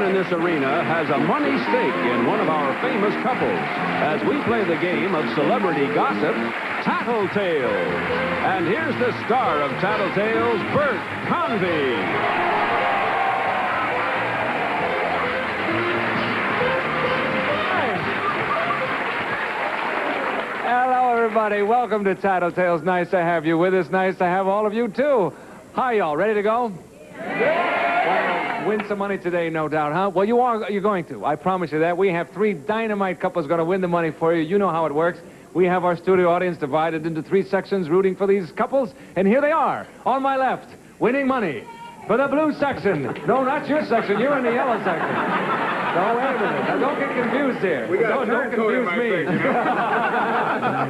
everyone in this arena has a money stake in one of our famous couples as we play the game of celebrity gossip, Tattletales. And here's the star of Tattletales, Bert Convy. Hello, everybody. Welcome to Tattletales. Nice to have you with us. Nice to have all of you, too. Hi, y'all. Ready to go? Yeah. Well, win some money today, no doubt, huh? Well, you're going to. I promise you that. We have 3 dynamite couples going to win the money for you. You know how it works. We have our studio audience divided into 3 sections rooting for these couples. And here they are, on my left, winning money for the blue section. No, not your section. You're in the yellow section. No, wait a minute. Now, don't get confused here. Don't confuse me.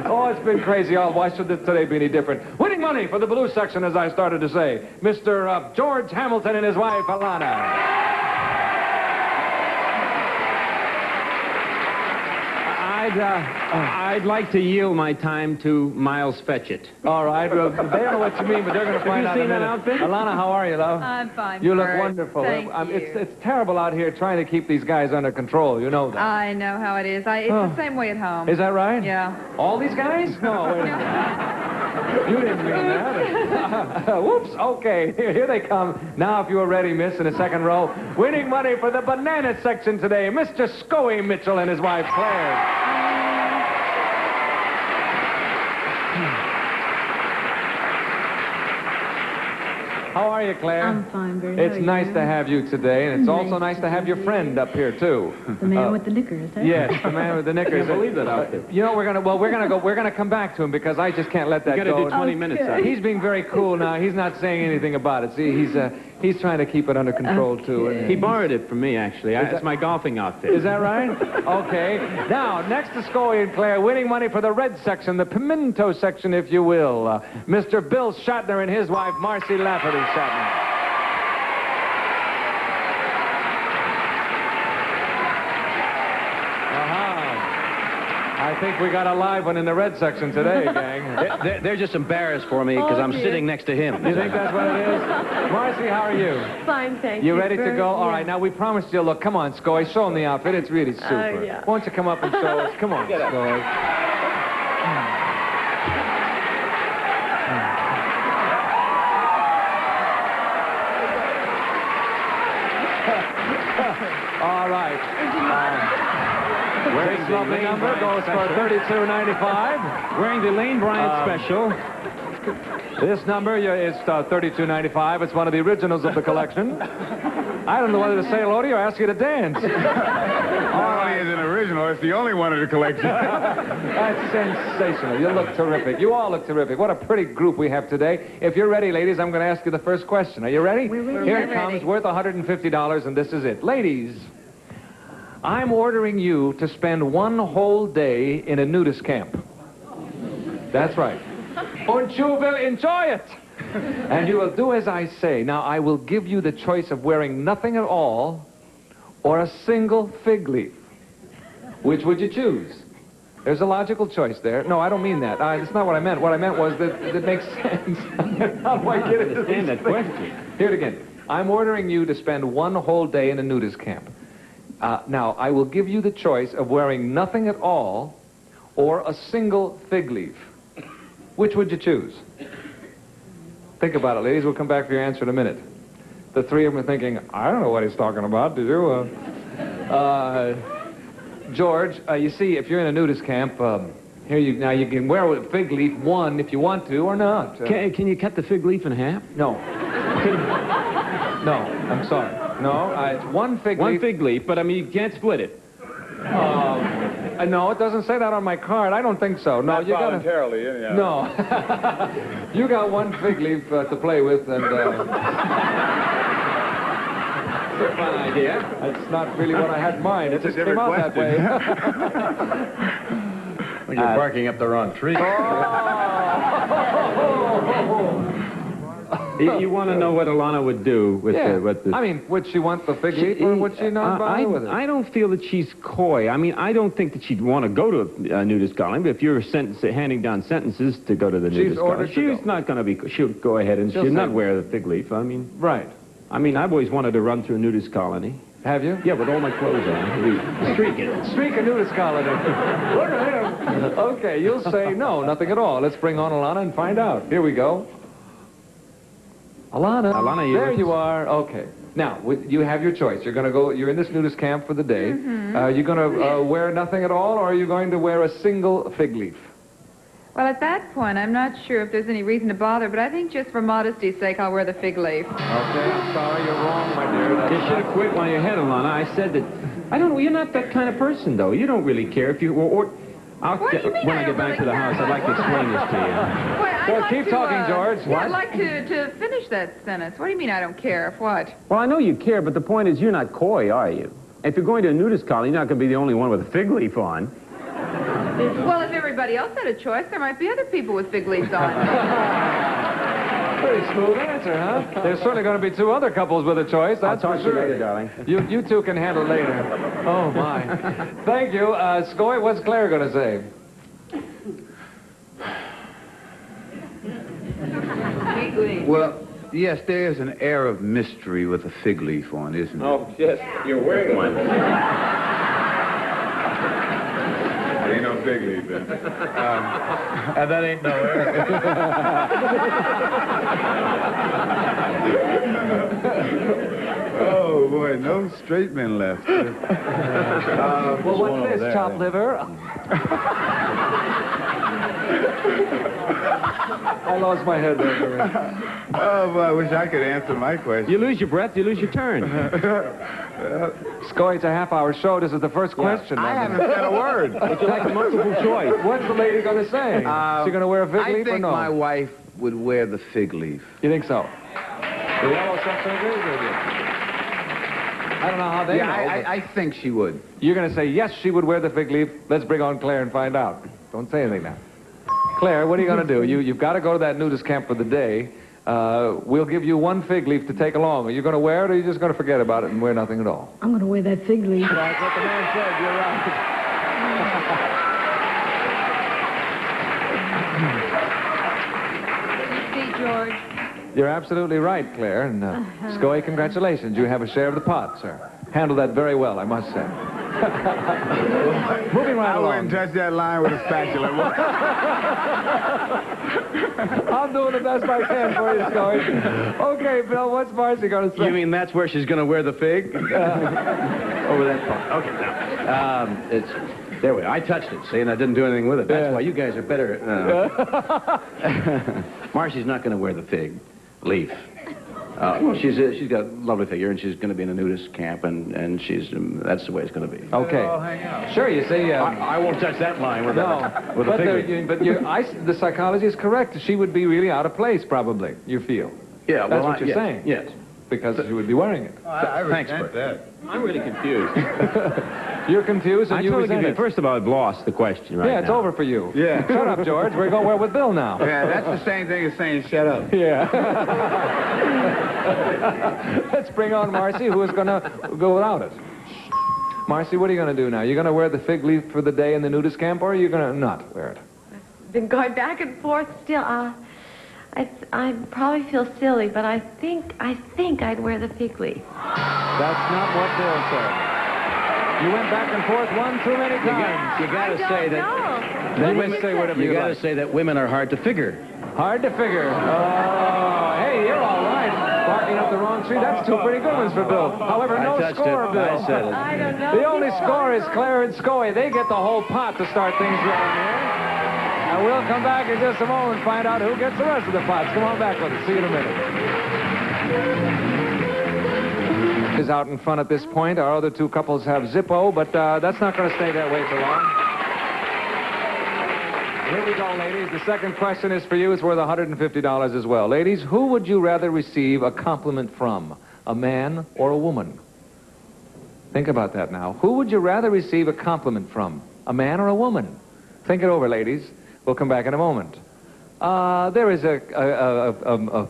Oh, it's been crazy. Why should this today be any different? Winning money for the blue section, as I started to say, Mr. George Hamilton and his wife, Alana. I'd like to yield my time to Miles Fetchit. All right. Well, they don't know what you mean, but they're going to find out in a minute. Have you seen that outfit? Alana, how are you, love? I'm fine. You look Bert. wonderful. Thank you. It's terrible out here trying to keep these guys under control. You know that. I know how it is. It's the same way at home. Is that right? Yeah. All these guys? No, wait a minute. You didn't mean that. Whoops. Okay. Here they come. Now, if you were ready, miss, in the second row, winning money for the banana section today, Mr. Scoey Mitchell and his wife, Claire. How are you, Claire? I'm fine, Bert. It's nice to have you today, and it's also nice to have your friend up here too. The man with the knickers, huh? Yes, the man with the knickers. I can't believe that outfit. You know, we're gonna come back to him because I just can't let that You go. got to do 20 minutes. He's being very cool now. He's not saying anything about it. See, he's trying to keep it under control too. And He borrowed it from me, actually. It's my golfing outfit. is that right? Okay. Now, next to Scoey and Claire, winning money for the red section, the pimento section, if you will. Mr. Bill Shatner and his wife, Marcy Lafferty Shatner. I think we got a live one in the red section today, gang. They're just embarrassed for me because I'm sitting next to him. You think that's what it is? Marcy, how are you? Fine, thank you. You ready to Bert. go? All Yeah. right, now we promised you a look. Come on, Scoey, show them the outfit. It's really super. Yeah. Why don't you come up and show us? Come on, Scoey. All right. This lovely number goes for $32.95. Wearing the Lane Bryant special. This number is $32.95. It's one of the originals of the collection. I don't know whether to say hello to you or ask you to dance. Not only is it original, it's the only one in the collection. That's sensational. You look terrific. You all look terrific. What a pretty group we have today. If you're ready, ladies, I'm going to ask you the first question. Are you ready? We're ready. Here We're it comes, ready. worth $150, and this is it. Ladies, I'm ordering you to spend one whole day in a nudist camp. That's right. And you will enjoy it. And you will do as I say. Now, I will give you the choice of wearing nothing at all or a single fig leaf. Which would you choose? There's a logical choice there. No, I don't mean that. That's not what I meant. What I meant was that it makes sense. How do I get into understand these that things? question. Hear it again. I'm ordering you to spend one whole day in a nudist camp. Now, I will give you the choice of wearing nothing at all or a single fig leaf. Which would you choose? Think about it, ladies. We'll come back for your answer in a minute. The 3 of them are thinking, I don't know what he's talking about. Did you? George, you see, if you're in a nudist camp, here now you can wear a fig leaf, one, if you want to, or not. Can you cut the fig leaf in half? No. No, I'm sorry. No, it's one fig One leaf. fig leaf, but I mean, you can't split it. No, it doesn't say that on my card. I don't think so. No, Not you gotta. voluntarily, anyhow. No. You got one fig leaf to play with, and It's a fun idea. that's not really what I had in mind. It It's a just came out that way. Well, you're barking up the wrong tree. You want to know what Alana would do with Yeah. the... I mean, would she want the fig leaf, or would she not bother with it? I don't feel that she's coy. I mean, I don't think that she'd want to go to a nudist colony, but if you're handing down sentences to go to the nudist colony, ordered to she's go. not going to be... She'll go ahead and she'll say- not wear the fig leaf. I mean... Right. I mean, I've always wanted to run through a nudist colony. Have you? Yeah, with all my clothes on. Streaking. Streak a nudist colony. Look at him. Okay, you'll say no, nothing at all. Let's bring on Alana and find out. Here we go. Alana. Alana, there you are. Okay. Now, you have your choice. You're going to go, you're in this nudist camp for the day. You're going to wear nothing at all, or are you going to wear a single fig leaf? Well, at that point, I'm not sure if there's any reason to bother, but I think just for modesty's sake, I'll wear the fig leaf. Okay, I'm sorry, you're wrong, my dear. You should have quit while you're ahead, Alana. I said that... I don't know, you're not that kind of person, though. You don't really care if you... Or What do you mean when I I don't get back really to the care? house, I'd like to explain this to you. Well, I'd Well, like keep to, talking, George. Yeah, What? I'd like to finish that sentence. What do you mean I don't care? If what? Well, I know you care, but the point is you're not coy, are you? If you're going to a nudist colony, you're not going to be the only one with a fig leaf on. Well, if everybody else had a choice, there might be other people with fig leaves on. Pretty smooth answer, huh? There's certainly going to be two other couples with a choice, that's for sure. later, darling. You two can handle later. Oh, my. Thank you. Scoy, what's Claire going to say? Well, yes, there is an air of mystery with a fig leaf on, isn't there? Oh, yes, you're wearing one. Ain't no fig leaf then. And that ain't nowhere. Oh, boy, no straight men left. Well, what's this, chopped liver? I lost my head there. Oh, boy, I wish I could answer my question. You lose your breath, you lose your turn. Scoy, it's a half-hour show. This is the first question. I haven't said a word. Would you like a multiple choice? What's the lady going to say? Is she going to wear a fig I leaf or think no? my wife would wear the fig leaf. You think so? The yellow stuff agrees with you. I don't know how they know. I think she would. You're going to say, yes, she would wear the fig leaf. Let's bring on Claire and find out. Don't say anything now. Claire, what are you going to do? You've got to go to that nudist camp for the day. We'll give you one fig leaf to take along. Are you going to wear it, or are you just going to forget about it and wear nothing at all? I'm going to wear that fig leaf. That's what the man said. You're right. See, George. You're absolutely right, Claire. And Scoy, congratulations. You have a share of the pot, sir. Handled that very well, I must say. Moving right I along. wouldn't touch that line with a spatula. I'm doing the best I can for you, Scoy. Okay, Bill, what's Marcy going to say? You mean that's where she's going to wear the fig? Over that part. Okay, now. There we go. I touched it, see, and I didn't do anything with it. That's why you guys are better. Marcy's not going to wear the fig leaf. Well, she's got a lovely figure, and she's going to be in a nudist camp, and that's the way it's going to be. Okay. Sure, you see... I won't touch that line with a fig leaf. But the psychology is correct. She would be really out of place, probably, you feel. Yeah, That's what you're saying. Yes. Because she would be wearing it. Thanks, Bert. Bert. I'm really confused. You're confused, and I'm you totally resent confused. it. First of all, I've lost the question right now. Yeah, it's over for you. Yeah. Shut up, George. We're going with Bill now. Yeah, that's the same thing as saying shut up. Yeah. Let's bring on Marcy, who is going to go without it. Marcy, what are you going to do now? You're going to wear the fig leaf for the day in the nudist camp, or are you going to not wear it? Been going back and forth still. I probably feel silly, but I think I'd wear the fig leaf. That's not what Bill said. You went back and forth one too many times. You got to say that. Then you say whatever You you got to like. say that women are hard to figure. Hard to figure. Oh, hey, you're all right. Barking up the wrong tree. That's two pretty good ones for Bill. However, no touched score, it. Bill. I said it. I don't know. The only score is Claire and Scoy. They get the whole pot to start things rolling here. And we'll come back in just a moment and find out who gets the rest of the pots. Come on back with us. See you in a minute. Is out in front at this point. Our other two couples have Zippo, but that's not going to stay that way for long. Here we go, ladies. The second question is for you. It's worth $150 as well. Ladies, who would you rather receive a compliment from, a man or a woman? Think about that now. Who would you rather receive a compliment from, a man or a woman? Think it over, ladies. We'll come back in a moment. There is a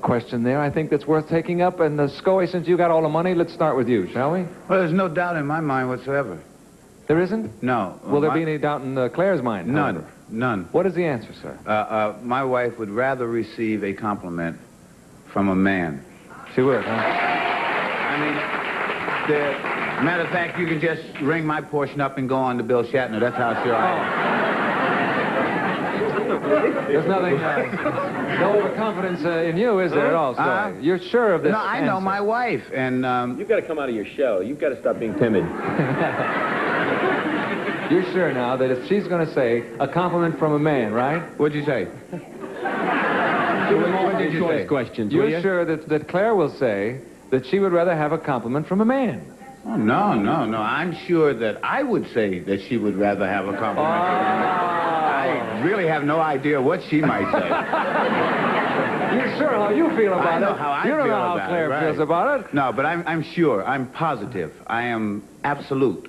question there, I think, that's worth taking up. And Scoy, since you got all the money, let's start with you, shall we? Well, there's no doubt in my mind whatsoever. There isn't? No. Will there be any doubt in Claire's mind? None. however? None. What is the answer, sir? My wife would rather receive a compliment from a man. She would, huh? I mean, matter of fact, you can just ring my portion up and go on to Bill Shatner. That's how sure I am. There's nothing, no overconfidence in you, is there at all, Story? You're sure of this No, I know my wife, and You've got to come out of your shell. You've got to stop being timid. You're sure now that if she's going to say a compliment from a man, right? what'd you say? What did you say? Questions, will You're you? sure that Claire will say that she would rather have a compliment from a man? Oh, no. I'm sure that I would say that she would rather have a compliment. I really have no idea what she might say. You're sure how you feel about it? I know how I You don't feel know how about Claire it, right. feels about it. No, but I'm sure. I'm positive. I am absolute.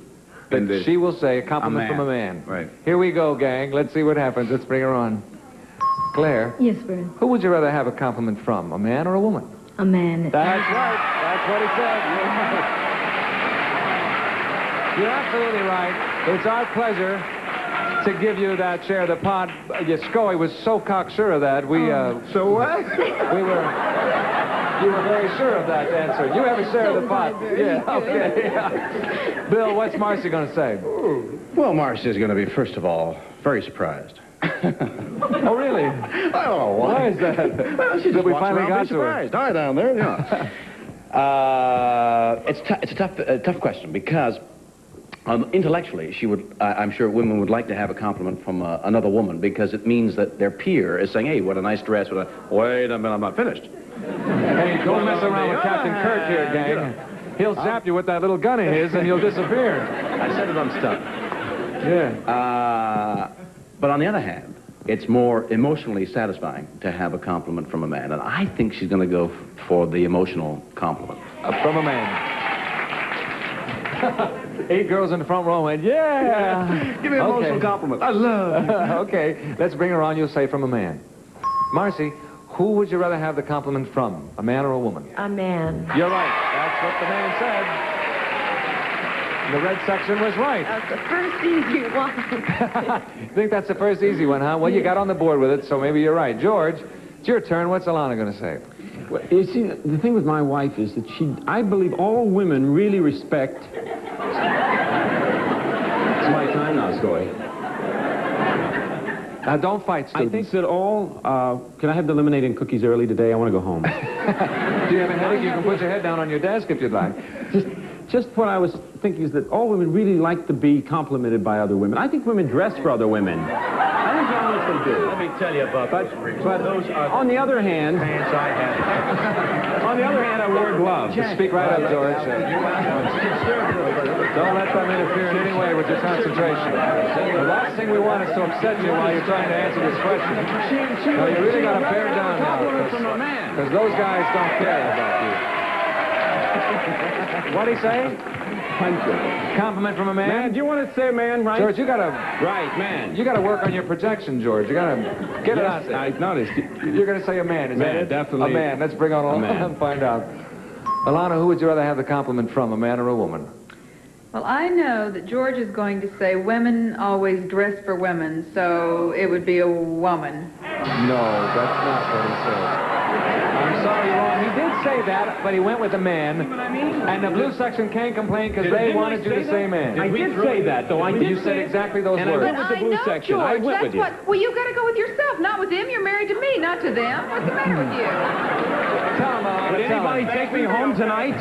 in That this. she will say a compliment from a man. Right. Here we go, gang. Let's see what happens. Let's bring her on. Claire, Yes, Bert. who would you rather have a compliment from, a man or a woman? A man. That's right. That's what he said. You're absolutely right. It's our pleasure to give you that share of the pot. Scully was so cocksure of that. So what? You were very sure of that answer. You have a share of the pot. Yeah, okay. Bill, what's Marcy going to say? Well, Marcy's going to be, first of all, very surprised. Oh, really? Oh, Why is that? Well, she That just we walks finally around got being to her. surprised. Hi, down there, yeah. It's a tough question because intellectually, I'm sure women would like to have a compliment from another woman because it means that their peer is saying, hey, what a nice dress. Wait a minute, I'm not finished. Hey, don't mess around with Captain Kirk here, gang. He'll zap you with that little gun of his and you'll disappear. I said it unstuck. Yeah. But on the other hand, it's more emotionally satisfying to have a compliment from a man. And I think she's going to go for the emotional compliment. From a man. 8 girls in the front row went, yeah. Give me an emotional compliment. I love you. Okay, let's bring her on. You'll say from a man. Marcy, who would you rather have the compliment from, a man or a woman? A man. You're right. That's what the man said. The red section was right. That's the first easy one. You think that's the first easy one, huh? Well, you got on the board with it, so maybe you're right. George, it's your turn. What's Alana going to say? Well, you see, the thing with my wife is that I believe all women really respect... It's my time now, Scoy. Don't fight, students. I think that can I have the lemonade and cookies early today? I want to go home. Do you have a headache? You can put your head down on your desk if you'd like. Just what I was thinking is that all women really like to be complimented by other women. I think women dress for other women. I think they do. Let me tell you about those reasons. But those are on the other hand... pants I have. On the other hand, I wore gloves. Speak right up, George. Don't let them interfere in any way with your concentration. The last thing we want is to upset you while you're trying to answer this question. No, you really got to bear down now, because those guys don't care about you. What'd he say? Compliment from a man? Man, do you want to say man, right? George, you got to... Right, man. You got to work on your projection, George. You got to get it out there. I noticed. You're going to say a man, is that Man, it? definitely. A man. Let's bring on A man. and find out. Alana, who would you rather have the compliment from, a man or a woman? Well, I know that George is going to say women always dress for women, so it would be a woman. No, that's not what he said. I'm sorry, you're wrong. He did say that, but he went with a man. And the blue section can't complain because they wanted you to say man. I did say that, though. I did You said exactly those And I words. went with the blue section. George, I went with you. Well, you got to go with yourself, not with them. You're married to me, not to them. What's the matter with you? Tell him, Alana, Would tell him. anybody take me home tonight?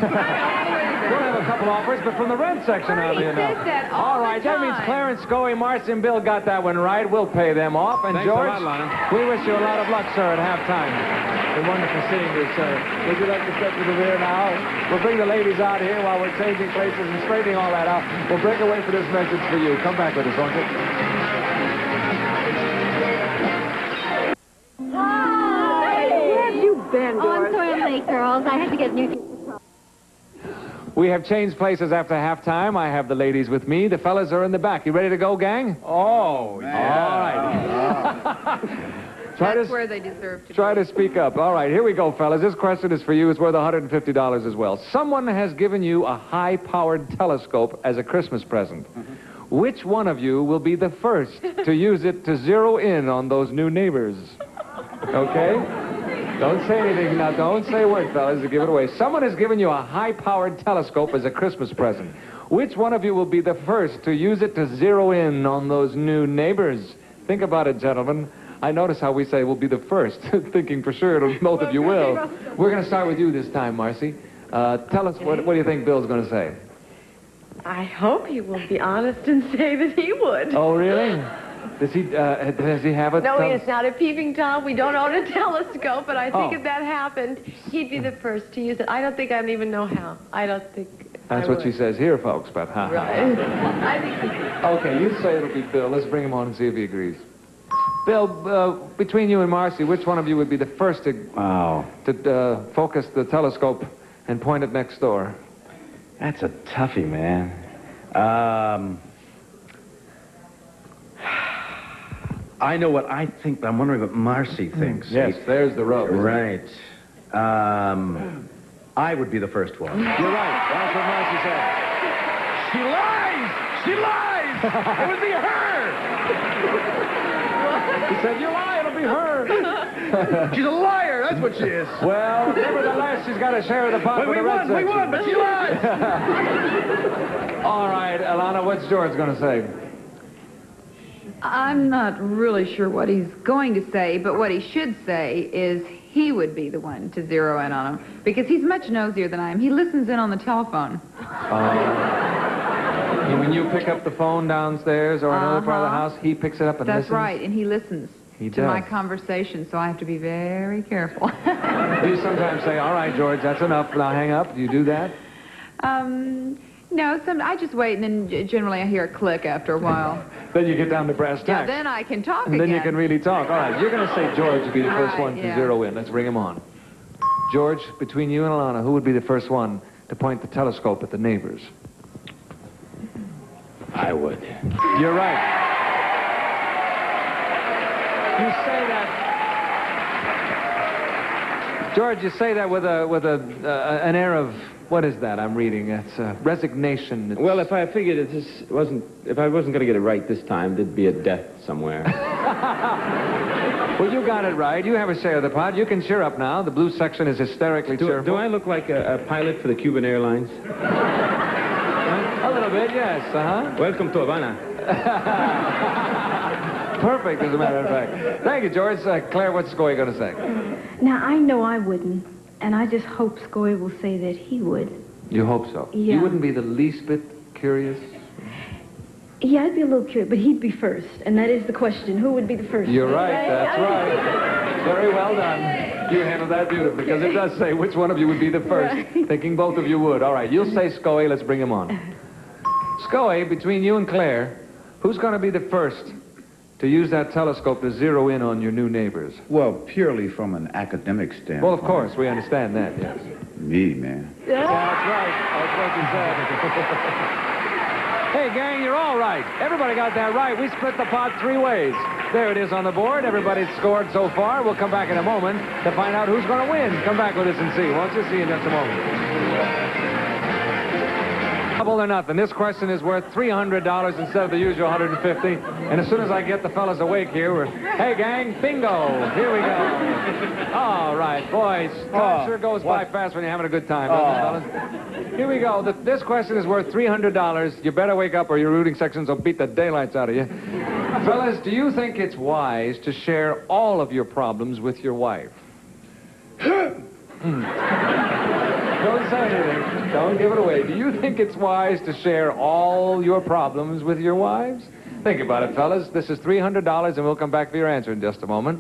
We'll have a couple offers, but from the red section, Bertie oddly enough. says that all All right, the that means time. Clarence, Scoey, Marcy, and Bill got that one right. We'll pay them off. And Thanks a George, lot, Lana. we wish you a lot of luck, sir, at halftime. Been wonderful seeing you, sir. Would you like to step to the rear now? We'll bring the ladies out here while we're changing places and straightening all that out. We'll break away for this message for you. Come back with us, won't you? Hi! Where have you been, Oh, I'm sorry I'm late, girls. I had to get new... We have changed places after halftime. I have the ladies with me. The fellas are in the back. You ready to go, gang? Oh, yeah. All right. That's where they deserve to Try to speak up. All right, here we go, fellas. This question is for you. It's worth $150 as well. Someone has given you a high-powered telescope as a Christmas present. Which one of you will be the first to use it to zero in on those new neighbors? Okay? Don't say anything now. Don't say a word, fellas, to give it away. Someone has given you a high-powered telescope as a Christmas present. Which one of you will be the first to use it to zero in on those new neighbors? Think about it, gentlemen. I notice how we say we'll be the first, thinking for sure both of you will. We're going to start with you this time, Marcy. Tell us, what do you think Bill's going to say? I hope he will be honest and say that he would. Oh, really? Does he have it? No, it's not a peeping Tom. We don't own a telescope, but I think if that happened, he'd be the first to use it. I don't think I'd even know how. I don't think That's what she says here, folks, but Right. I think Okay, you say it'll be Bill. Let's bring him on and see if he agrees. Bill, between you and Marcy, which one of you would be the first to focus the telescope and point it next door? That's a toughie, man. I know what I think, but I'm wondering what Marcy thinks. Yes, there's the rub. Right. I would be the first one. You're right. That's what Marcy said. She lies! She lies! It would be her! He said, you lie, it'll be her. She's a liar, that's what she is. Well, nevertheless, she's got a share of the pot with the red section. We won, but she lies! All right, Alana, what's George going to say? I'm not really sure what he's going to say, but what he should say is he would be the one to zero in on him, because he's much nosier than I am. He listens in on the telephone. When you pick up the phone downstairs or another part of the house, he picks it up and listens? That's right, and he listens to my conversation, so I have to be very careful. Do you sometimes say, all right, George, that's enough, now hang up? Do you do that? No, I just wait, and then generally I hear a click after a while. Then you get down to brass tacks. Yeah, then I can talk and again. then you can really talk. All right, you're going to say George would be the first one to zero in. Let's bring him on. George, between you and Alana, who would be the first one to point the telescope at the neighbors? I would. You're right. You say that... George, you say that with an air of... What is that I'm reading? It's resignation. Well, if I figured if I wasn't going to get it right this time, there'd be a death somewhere. Well, you got it right. You have a share of the pot. You can cheer up now. The blue section is hysterically cheerful. Do I look like a pilot for the Cuban Airlines? A little bit, yes. Welcome to Havana. Perfect, as a matter of fact. Thank you, George. Claire, what's Scoy going to say? Now, I know I wouldn't, and I just hope Scoy will say that he would. You hope so? Yeah. You wouldn't be the least bit curious? Yeah, I'd be a little curious, but he'd be first, and that is the question. Who would be the first? You're right, that's right. Very well done. You handled that beautifully, because it does say which one of you would be the first, thinking both of you would. All right, you'll say Scoy. Let's bring him on. Scoy, between you and Claire, who's going to be the first to use that telescope to zero in on your new neighbors? Well, purely from an academic standpoint. Well, of course, we understand that, yes. Me, man. Yeah, that's right. That's what you said. Hey, gang, you're all right. Everybody got that right. We split the pot 3 ways. There it is on the board. Everybody's scored so far. We'll come back in a moment to find out who's going to win. Come back with us and see. Won't you? See you in just a moment. Double or nothing. This question is worth $300 instead of the usual $150. And as soon as I get the fellas awake here, hey, gang, bingo. Here we go. All right, boys. Time sure goes by fast when you're having a good time, doesn't it, fellas? Here we go. This question is worth $300. You better wake up or your rooting sections will beat the daylights out of you. Fellas, do you think it's wise to share all of your problems with your wife? Don't say anything. Don't give it away. Do you think it's wise to share all your problems with your wives? Think about it, fellas. This is $300, and we'll come back for your answer in just a moment.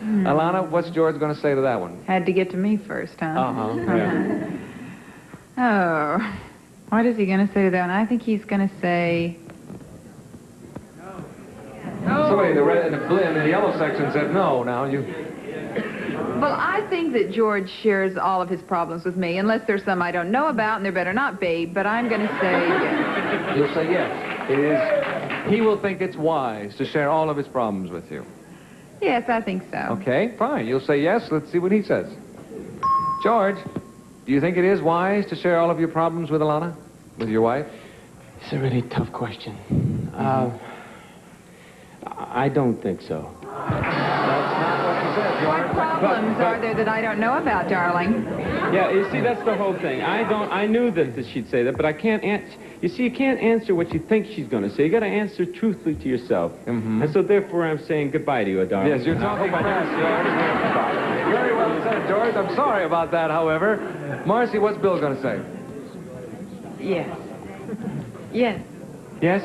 Alana, what's George going to say to that one? Had to get to me first, huh? Yeah. Oh. What is he going to say to that one? I think he's going to say... No. Somebody in the red and the yellow section said no. Now you... Well, I think that George shares all of his problems with me, unless there's some I don't know about, and there better not be, but I'm going to say yes. You'll say yes. It is. He will think it's wise to share all of his problems with you. Yes, I think so. Okay, fine. You'll say yes. Let's see what he says. George, do you think it is wise to share all of your problems with Alana? With your wife? It's a really tough question. I don't think so. That's not what you it, What George. problems are there that I don't know about, darling? Yeah, you see, that's the whole thing. I knew that she'd say that, but I can't answer. You see, you can't answer what you think she's going to say. You got to answer truthfully to yourself. And so, therefore, I'm saying goodbye to you, darling. Yes, you're talking fast, George. Very well said, George. I'm sorry about that, however. Marcy, what's Bill going to say? Yes. Yes. Yes?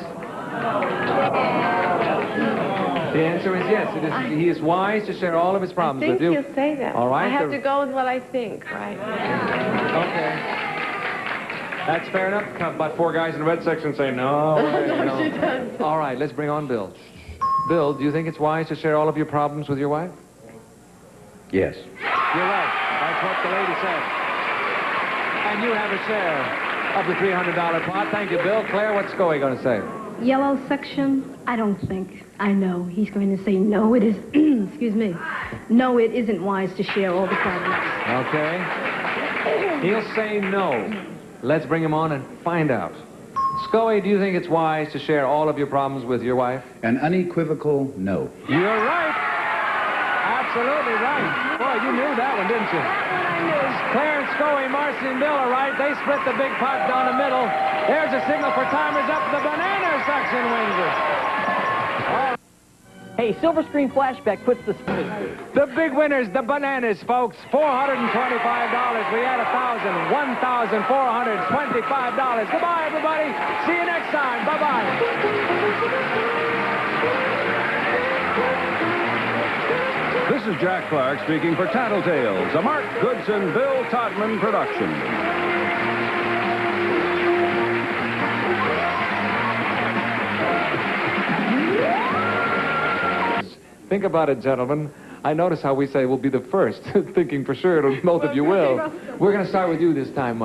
The answer is yes. He is wise to share all of his I problems think with you. he'll say that. All right. I have to go with what I think, right? Okay. That's fair enough. About 4 guys in the red section say no. No, she doesn't. All right, let's bring on Bill. Bill, do you think it's wise to share all of your problems with your wife? Yes. You're right. That's what the lady said. And you have a share of the $300 pot. Thank you, Bill. Claire, what's Scoey going to say? Yellow section, I don't think. I know. He's going to say no, it is, excuse me. No, it isn't wise to share all the problems. Okay. He'll say no. Let's bring him on and find out. Scoey, do you think it's wise to share all of your problems with your wife? An unequivocal no. You're right. Absolutely right. Boy, you knew that one, didn't you? That one I knew. Claire and Scoey, Marcy and Bill are right. They split the big pot down the middle. There's a signal for timers up. The banana section wins it. Hey, Silver Screen Flashback puts the... The big winners, the bananas, folks. $425. We had $1,000. $1,425. Goodbye, everybody. See you next time. Bye-bye. This is Jack Clark speaking for Tattletales, a Mark Goodson, Bill Todman production. Think about it, gentlemen. I notice how we say we'll be the first, thinking for sure both of you will. We're going to start with you this time, Mark.